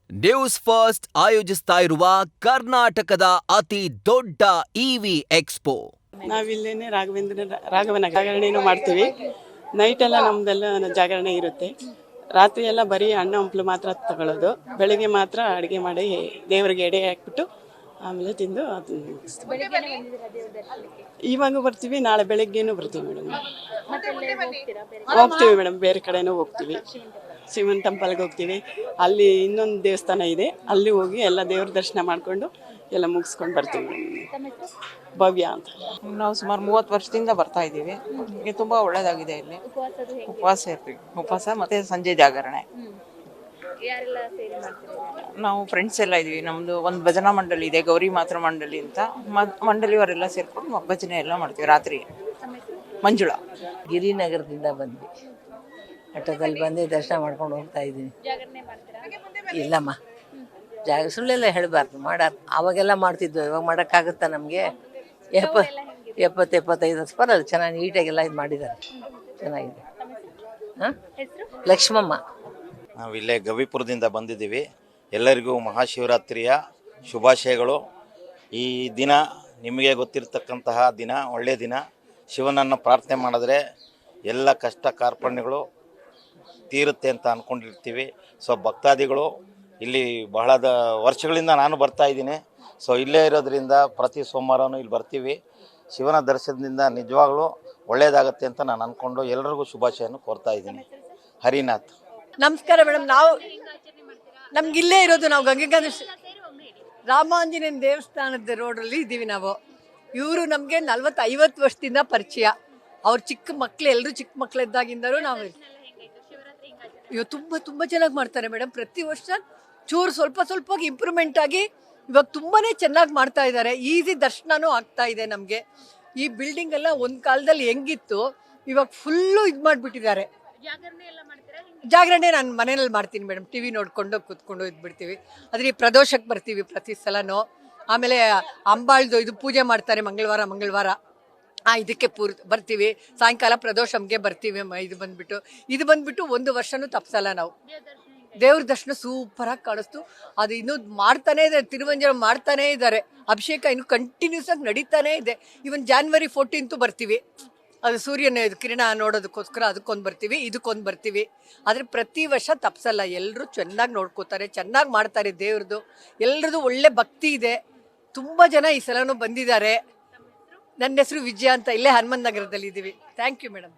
News first ಆಯೋಜಿಸ್ತಾ ಇರುವ ಕರ್ನಾಟಕದ ಅತಿ ದೊಡ್ಡ ಇವಿ ಎಕ್ಸ್ಪೋ. ನಾವಿಲ್ಲೇನೆ ರಾಘವನ ಜಾಗರಣೆನೂ ಮಾಡ್ತೀವಿ. ನೈಟ್ ಎಲ್ಲ ನಮ್ದೆಲ್ಲ ಜಾಗರಣೆ ಇರುತ್ತೆ. ರಾತ್ರಿ ಎಲ್ಲ ಬರೀ ಹಣ್ಣು ಹಂಪಲು ಮಾತ್ರ ತಗೊಳ್ಳೋದು. ಬೆಳಿಗ್ಗೆ ಮಾತ್ರ ಅಡುಗೆ ಮಾಡಿ ದೇವರಿಗೆ ಎಡೆ ಹಾಕ್ಬಿಟ್ಟು ಆಮೇಲೆ ತಿಂದು ಅದನ್ನ ಮುಗಿಸ್ತೀವಿ. ಇವಾಗ ಬರ್ತೀವಿ, ನಾಳೆ ಬೆಳಗ್ಗೆನೂ ಬರ್ತೀವಿ ಮೇಡಮ್. ಹೋಗ್ತೀವಿ ಮೇಡಮ್, ಬೇರೆ ಕಡೆನೂ ಹೋಗ್ತೀವಿ. ಶಿವನ್ ಟೆಂಪಲ್ಗೆ ಹೋಗ್ತೀವಿ. ಅಲ್ಲಿ ಇನ್ನೊಂದು ದೇವಸ್ಥಾನ ಇದೆ, ಅಲ್ಲಿ ಹೋಗಿ ಎಲ್ಲ ದೇವ್ರ ದರ್ಶನ ಮಾಡಿಕೊಂಡು ಎಲ್ಲ ಮುಗಿಸ್ಕೊಂಡು ಬರ್ತೀವಿ. ಭವ್ಯ ಅಂತ. ನಾವು ಸುಮಾರು 30 ವರ್ಷದಿಂದ ಬರ್ತಾ ಇದ್ದೀವಿ. ಈಗ ತುಂಬ ಒಳ್ಳೆಯದಾಗಿದೆ. ಇಲ್ಲಿ ಉಪವಾಸ ಇರ್ತೀವಿ. ಉಪವಾಸ ಮತ್ತು ಸಂಜೆ ಜಾಗರಣೆ. ನಾವು ಫ್ರೆಂಡ್ಸ್ ಎಲ್ಲ ಇದ್ದೀವಿ. ನಮ್ಮದು ಒಂದು ಭಜನಾ ಮಂಡಳಿ ಇದೆ, ಗೌರಿ ಮಾತ್ರ ಮಂಡಳಿ ಅಂತ. ಮಂಡಳಿಯವರೆಲ್ಲ ಸೇರ್ಕೊಂಡು ಭಜನೆ ಎಲ್ಲ ಮಾಡ್ತೀವಿ ರಾತ್ರಿ. ಮಂಜುಳಾ. ಗಿರಿನಗರದಿಂದ ಬಂದ್ವಿ. ಆಟೋದಲ್ಲಿ ಬಂದು ದರ್ಶನ ಮಾಡ್ಕೊಂಡು ಹೋಗ್ತಾ ಇದ್ದೀನಿ. ಇಲ್ಲಮ್ಮ, ಸುಳ್ಳೆಲ್ಲ ಹೇಳಬಾರ್ದು. ಅವಾಗೆಲ್ಲ ಮಾಡ್ತಿದ್ವು, ಇವಾಗ ಮಾಡೋಕ್ಕಾಗುತ್ತಾ ನಮಗೆ? 70-75 ವರ್ಷ ಬರಲ್ಲ. ಚೆನ್ನಾಗಿ ನೀಟಾಗೆಲ್ಲ ಇದು ಮಾಡಿದ್ದಾರೆ, ಚೆನ್ನಾಗಿದೆ. ಹಾಂ, ಲಕ್ಷ್ಮಮ್ಮ. ನಾವು ಇಲ್ಲೇ ಗವಿಪುರದಿಂದ ಬಂದಿದ್ದೀವಿ. ಎಲ್ಲರಿಗೂ ಮಹಾಶಿವರಾತ್ರಿಯ ಶುಭಾಶಯಗಳು. ಈ ದಿನ ನಿಮಗೆ ಗೊತ್ತಿರತಕ್ಕಂತಹ ದಿನ, ಒಳ್ಳೆಯ ದಿನ. ಶಿವನನ್ನು ಪ್ರಾರ್ಥನೆ ಮಾಡಿದ್ರೆ ಎಲ್ಲ ಕಷ್ಟ ಕಾರ್ಪಣ್ಯಗಳು ತೀರುತ್ತೆ ಅಂತ ಅಂದ್ಕೊಂಡಿರ್ತೀವಿ. ಸೊ ಭಕ್ತಾದಿಗಳು ಇಲ್ಲಿ ಬಹಳ ವರ್ಷಗಳಿಂದ ನಾನು ಬರ್ತಾ ಇದ್ದೀನಿ. ಸೊ ಇಲ್ಲೇ ಇರೋದ್ರಿಂದ ಪ್ರತಿ ಸೋಮವಾರನೂ ಇಲ್ಲಿ ಬರ್ತೀವಿ. ಶಿವನ ದರ್ಶನದಿಂದ ನಿಜವಾಗ್ಲೂ ಒಳ್ಳೆಯದಾಗತ್ತೆ ಅಂತ ನಾನು ಅಂದ್ಕೊಂಡು ಎಲ್ಲರಿಗೂ ಶುಭಾಶಯವನ್ನು ಕೋರ್ತಾ ಇದ್ದೀನಿ. ಹರಿನಾಥ್. ನಮಸ್ಕಾರ ಮೇಡಮ್. ನಮ್ಗಿಲ್ಲೇ ಇರೋದು. ನಾವು ಗಂಗೆಗಂಧ ರಾಮಾಂಜನೇಯನ ದೇವಸ್ಥಾನದ ರೋಡಲ್ಲಿ ಇದ್ದೀವಿ ನಾವು. ಇವರು ನಮಗೆ 40-50 ವರ್ಷದಿಂದ ಪರಿಚಯ. ಅವ್ರು ಚಿಕ್ಕ ಮಕ್ಕಳು, ಎಲ್ಲರೂ ಚಿಕ್ಕ ಮಕ್ಕಳಿದ್ದಾಗಿಂದಲೂ ನಾವು ತುಂಬ ತುಂಬ ಚೆನ್ನಾಗಿ ಮಾಡ್ತಾರೆ ಮೇಡಮ್. ಪ್ರತಿ ವರ್ಷ ಚೂರು ಸ್ವಲ್ಪ ಇಂಪ್ರೂವ್ಮೆಂಟ್ ಆಗಿ ಇವಾಗ ತುಂಬಾ ಚೆನ್ನಾಗಿ ಮಾಡ್ತಾ ಇದ್ದಾರೆ. ಈಸಿ ದರ್ಶನನೂ ಆಗ್ತಾ ಇದೆ ನಮಗೆ. ಈ ಬಿಲ್ಡಿಂಗ್ ಎಲ್ಲ ಒಂದು ಕಾಲದಲ್ಲಿ ಹೆಂಗಿತ್ತು, ಇವಾಗ ಫುಲ್ಲು ಇದು ಮಾಡಿಬಿಟ್ಟಿದ್ದಾರೆ. ಜಾಗರಣೆ ನಾನು ಮನೆಯಲ್ಲಿ ಮಾಡ್ತೀನಿ ಮೇಡಮ್. ಟಿ ವಿ ನೋಡಿಕೊಂಡು ಕೂತ್ಕೊಂಡು ಇದ್ಬಿಡ್ತೀವಿ. ಆದರೆ ಈ ಪ್ರದೋಷಕ್ಕೆ ಬರ್ತೀವಿ ಪ್ರತಿ ಸಲನೂ. ಆಮೇಲೆ ಅಂಬಾಳ್ದು ಇದು ಪೂಜೆ ಮಾಡ್ತಾರೆ ಮಂಗಳವಾರ. ಇದಕ್ಕೆ ಬರ್ತೀವಿ. ಸಾಯಂಕಾಲ ಪ್ರದೋಷಮ್ಗೆ ಬರ್ತೀವಿ. ಇದು ಬಂದ್ಬಿಟ್ಟು 1 ವರ್ಷನೂ ತಪ್ಸಲ್ಲ ನಾವು. ದೇವ್ರ ದರ್ಶನ ಸೂಪರಾಗಿ ಕಾಣಿಸ್ತು. ಅದು ಇನ್ನೂ ಮಾಡ್ತಾನೇ ಇದೆ, ತಿರುವಂಜನ ಮಾಡ್ತಾನೇ ಇದ್ದಾರೆ. ಅಭಿಷೇಕ ಇನ್ನು ಕಂಟಿನ್ಯೂಸ್ ಆಗಿ ನಡೀತಾನೇ ಇದೆ. ಇವನ್ January 14th ಬರ್ತೀವಿ. ಅದು ಸೂರ್ಯನ ಕಿರಣ ನೋಡೋದಕ್ಕೋಸ್ಕರ ಅದಕ್ಕೊಂದು ಬರ್ತೀವಿ, ಇದಕ್ಕೊಂದು ಬರ್ತೀವಿ. ಆದರೆ ಪ್ರತಿ ವರ್ಷ ತಪ್ಸಲ್ಲ. ಎಲ್ಲರೂ ಚೆನ್ನಾಗಿ ನೋಡ್ಕೋತಾರೆ, ಚೆನ್ನಾಗಿ ಮಾಡ್ತಾರೆ. ದೇವ್ರದ್ದು ಎಲ್ಲರದು ಒಳ್ಳೆ ಭಕ್ತಿ ಇದೆ. ತುಂಬ ಜನ ಈ ಸಲನೂ ಬಂದಿದ್ದಾರೆ. ನನ್ನ ಹೆಸರು ವಿಜಯ ಅಂತ. ಇಲ್ಲೇ ಹನುಮಂತ ನಗರದಲ್ಲಿ ಇದ್ದೀವಿ. Thank you madam.